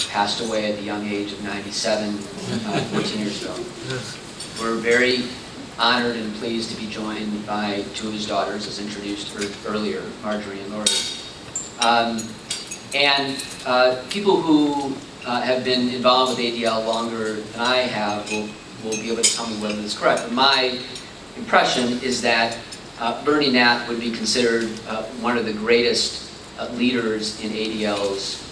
passed away at the young age of 97, 14 years ago. We're very honored and pleased to be joined by two of his daughters, as introduced earlier, Marjorie and Lori. People who have been involved with ADL longer than I have will be able to tell me whether this is correct. But my impression is that Bernie Nath would be considered one of the greatest leaders in ADL's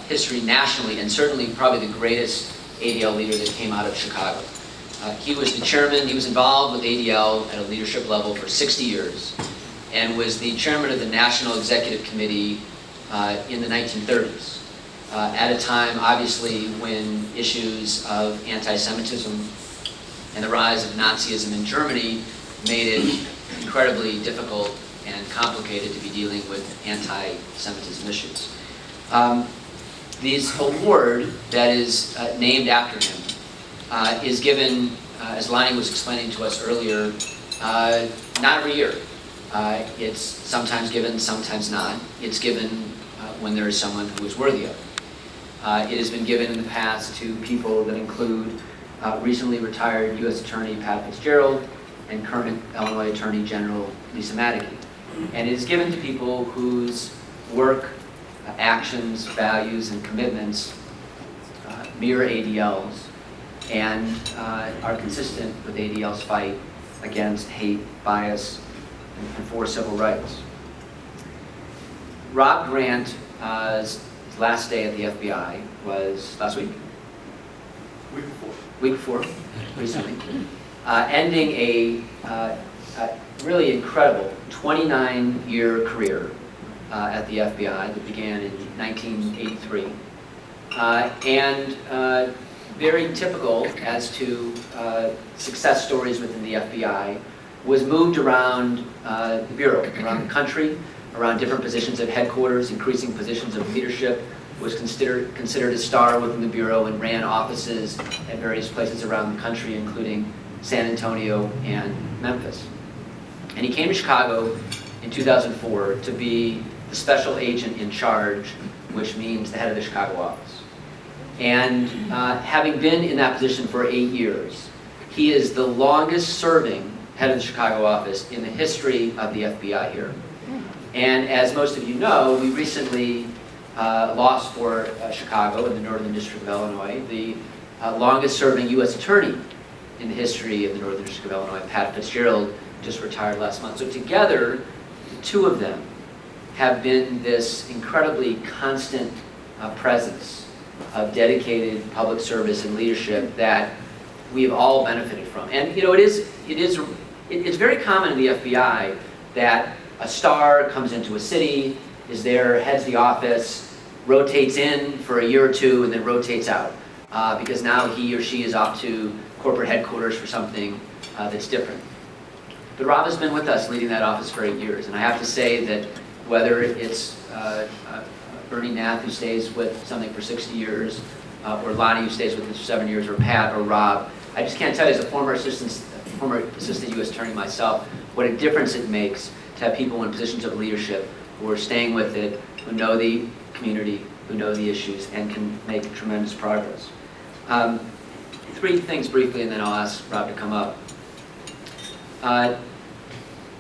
history nationally, and certainly probably the greatest ADL leader that came out of Chicago. He was the chairman, he was involved with ADL at a leadership level for 60 years, and was the chairman of the National Executive Committee in the 1930s, at a time, obviously, when issues of anti-Semitism and the rise of Nazism in Germany made it incredibly difficult and complicated to be dealing with anti-Semitism issues. This award that is named after him is given, as Lonnie was explaining to us earlier, not every year. It's sometimes given, sometimes not. It's given when there is someone who is worthy of it. It has been given in the past to people that include recently retired U.S. Attorney Pat Fitzgerald and current Illinois Attorney General Lisa Madigan. And it is given to people whose work, actions, values, and commitments mirror ADL's and are consistent with ADL's fight against hate, bias, and for civil rights. Rob Grant's last day at the FBI was last week? Week before, recently. Ending a really incredible 29-year career at the FBI that began in 1983. Very typical as to success stories within the FBI, was moved around the Bureau, around the country, around different positions at headquarters, increasing positions of leadership, was considered a star within the Bureau and ran offices at various places around the country, including San Antonio and Memphis. And he came to Chicago in 2004 to be the special agent in charge, which means the head of the Chicago office. And having been in that position for 8 years, he is the longest serving head of the Chicago office in the history of the FBI here. And as most of you know, we recently lost for Chicago in the Northern District of Illinois, the longest serving U.S. attorney in the history of the Northern District of Illinois, Pat Fitzgerald, just retired last month. So together, the two of them have been this incredibly constant presence of dedicated public service and leadership that we've all benefited from. And you know, it's very common in the FBI that a star comes into a city, is there, heads the office, rotates in for a year or two, and then rotates out because now he or she is off to corporate headquarters for something that's different. But Rob has been with us leading that office for 8 years, and I have to say that whether it's Bernie Nath, who stays with something for 60 years, or Lonnie, who stays with us for 7 years, or Pat, or Rob, I just can't tell you, as a former assistant U.S. attorney myself, what a difference it makes to have people in positions of leadership who are staying with it, who know the community, who know the issues, and can make tremendous progress. 3 things briefly, and then I'll ask Rob to come up.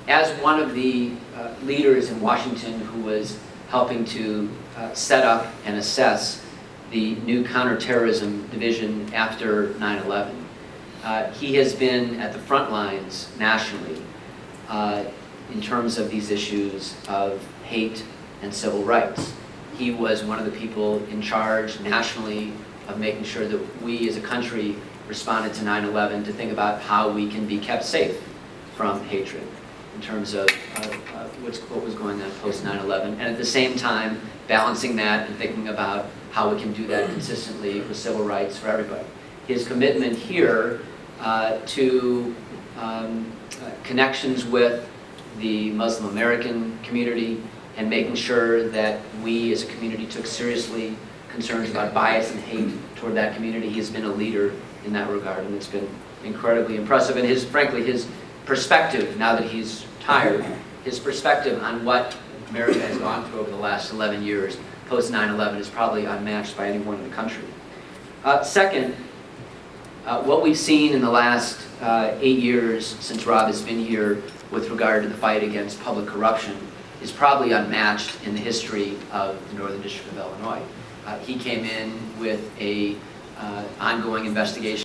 As one of the leaders in Washington who was helping to set up and assess the new counterterrorism division after 9/11, he has been at the front lines nationally in terms of these issues of hate and civil rights. He was one of the people in charge nationally of making sure that we as a country responded to 9/11 to think about how we can be kept safe from hatred in terms of what was going on post 9/11, and at the same time balancing that and thinking about how we can do that consistently with civil rights for everybody. His commitment here to connections with the Muslim American community and making sure that we as a community took seriously concerns about bias and hate toward that community. He has been a leader in that regard, and it's been incredibly impressive. And frankly, his perspective, now that he's retired, his perspective on what America has gone through over the last 11 years post 9/11 is probably unmatched by anyone in the country. Second, what we've seen in the last 8 years since Rob has been here with regard to the fight against public corruption is probably unmatched in the history of the Northern District of Illinois. He came in with a ongoing investigation